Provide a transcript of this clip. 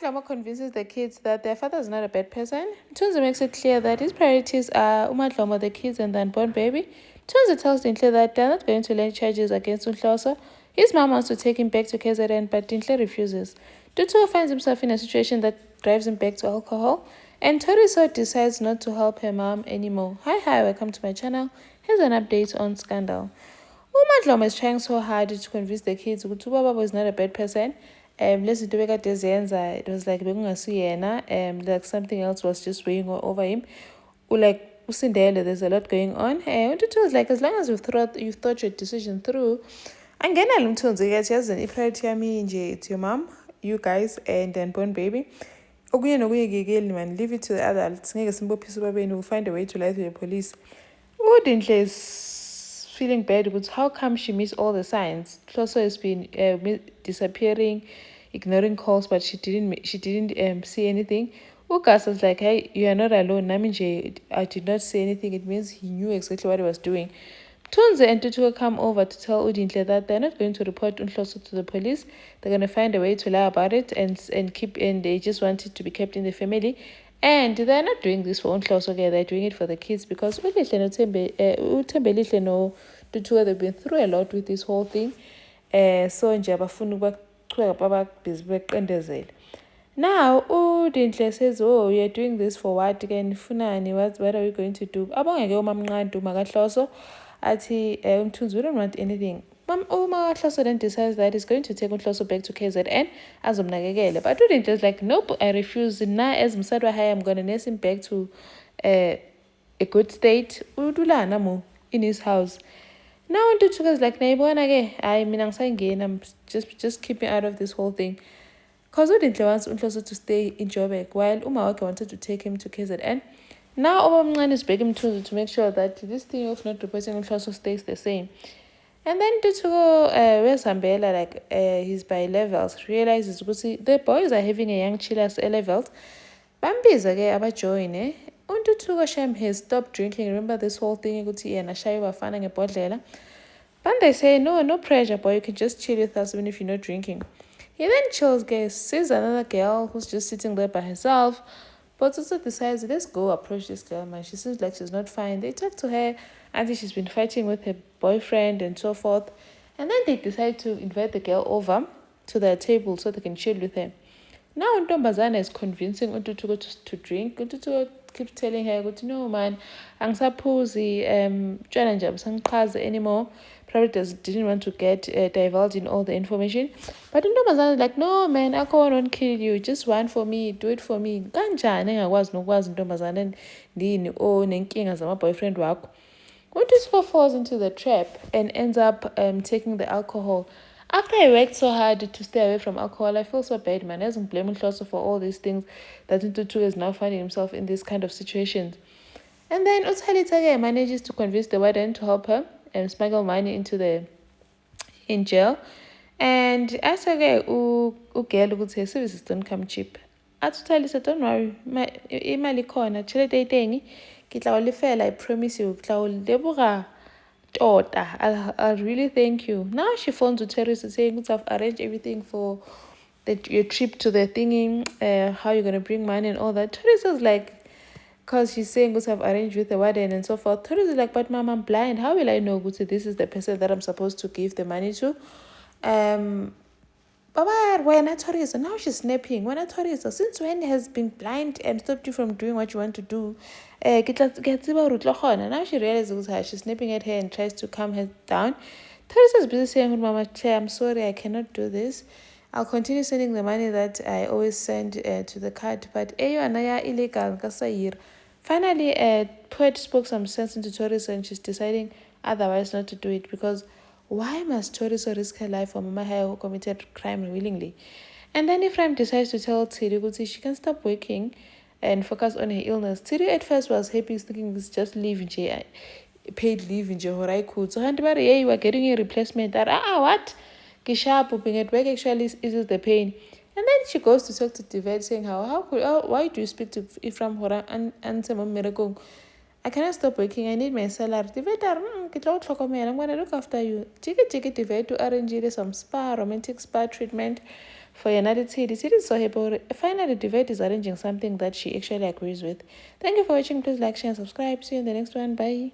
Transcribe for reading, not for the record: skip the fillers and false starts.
Umadlamo convinces the kids that their father is not a bad person. Tunzi makes it clear that his priorities are Umadlamo, the kids, and the unborn baby. Tunzi tells Dintle that they're not going to lay charges against Unhloso. His mom wants to take him back to KZN, but Dintle refuses. Tutu finds himself in a situation that drives him back to alcohol, and Toriso decides not to help her mom anymore. Hi, welcome to my channel. Here's an update on Scandal. Umadlamo is trying so hard to convince the kids that Ubaba is not a bad person. Lezinto bekade ezenza, it was like bekungasuyena, like something else was just weighing over him. Like usindele, there's a lot going on. And it was like, as long as you've thought your decision through, angena lo mthunzi ke yazi ipriority yami nje, it's your mom, you guys, and then born baby. Okunye nokunye man, leave it to the adults. Ngeke simbophisa ubabeni, will find a way to lie to the police. Udinhle is feeling bad because how come she missed all the signs? Closo has been disappearing, ignoring calls, but she didn't see anything. Ugas was like, hey, you are not alone. Naminje, I did not say anything. It means he knew exactly what he was doing. Tunze and Tutu come over to tell Udinhle that they're not going to report Unhloso to the police. They're going to find a way to lie about it and they just want it to be kept in the family. And they're not doing this for Unhloso, okay? They're doing it for the kids because Uthembelihle no Tutu, they've been through a lot with this whole thing. So nje abafuna ukubaqhubeka bababhizi beqendezele. Now, Udinhle says, oh, you're doing this for what again? Funani, what are we going to do? Abangeke umamnqantu makahloso athi umthunzi, we don't want anything. Umahloso then decides that he's going to take Unhloso back to KZN azomnakekele. But Udinhle is like, nope, I refuse. Na as msadwa high, I'm going to nurse him back to a good state. Udulana mo in his house. Now Ntutuka is like, nayibona ke, hayi mina ngisayingena, I'm just keeping out of this whole thing. Because Udinhle wants Unhloso to stay in Joburg while Umawake wanted to take him to KZN. Now Obamncane is begging Tunzi to make sure that this thing of not reporting Unhloso stays the same. And then Tutuko, where's Ambela, like he's by levels, realizes the boys are having a young chillers levels. Bambiza ke abajoin Untutuko Shem has stopped drinking. Remember this whole thing ukuthi yena shayi wafana ngebhodlela. But they say, no pressure, boy, you can just chill with us even if you're not drinking. He then chills, guys, sees another girl who's just sitting there by herself. But also decides, let's go approach this girl, man. She seems like she's not fine. They talk to her until she's been fighting with her boyfriend and so forth. And then they decide to invite the girl over to their table so they can chill with her. Now Ntombazana is convincing Untutuko to drink. Untutuko keeps telling her, no man, angisaphuzi, tshwala nje abusangiqhaza anymore. Probably didn't want to get divulged in all the information. But Ntombazana is like, no man, alcohol won't kill you. Just one for me, do it for me. Kanjani engakwazi nokwazi Ntombazana ndini nenkinga zama-boyfriend wakho. Untutuko falls into the trap and ends up taking the alcohol. After I worked so hard to stay away from alcohol, I feel so bad, man. I doesn't blame Unhloso for all these things that Ntutu is now finding himself in this kind of situations. And then Utalitage manages to convince the warden to help her and smuggle money in jail. And Asage ugel ukuthi her services don't come cheap. Atuthalisa, don't worry, imali khona, tšhelete itengi, ke tla o lefela, I promise you, ke tla o leboga tota. I'll really thank you. Now she phones to Teresa saying, I've arranged everything for your trip to the thingy, how you're going to bring money and all that. Teresa's like, because she's saying, I've arranged with the warden and so forth. Teresa's like, but mom, I'm blind. How will I know this is the person that I'm supposed to give the money to? Baba, when I Teresa, now she's snapping. When I Teresa, since when has been blind and stopped you from doing what you want to do? Now she realizes she's snapping at her and tries to calm her down. Teresa's busy saying, Mama Claire, I'm sorry, I cannot do this. I'll continue sending the money that I always send to the card, but ayo anaya illegal kasayir. Finally, Poet spoke some sense into Teresa and she's deciding otherwise not to do it because why must Teresa risk her life for Mama Haya who committed crime willingly? And then Ephraim decides to tell Tiri she can stop working and focus on her illness. Tiri at first was happy, thinking it's just leave in jail, paid leave in jail. So Handibari, you are getting a replacement. That what? Kishapu being at work actually eases the pain. And then she goes to talk to Tivet saying why do you speak to Ephraim Hora and some miracle? I cannot stop working. I need my salary. Tivet, I'm going to look after you. Jiggy Tivet to arrange some romantic spa treatment For Yanadi Tidi, Tidi is so happy. Finally, Duvet is arranging something that she actually agrees with. Thank you for watching. Please like, share, and subscribe. See you in the next one. Bye.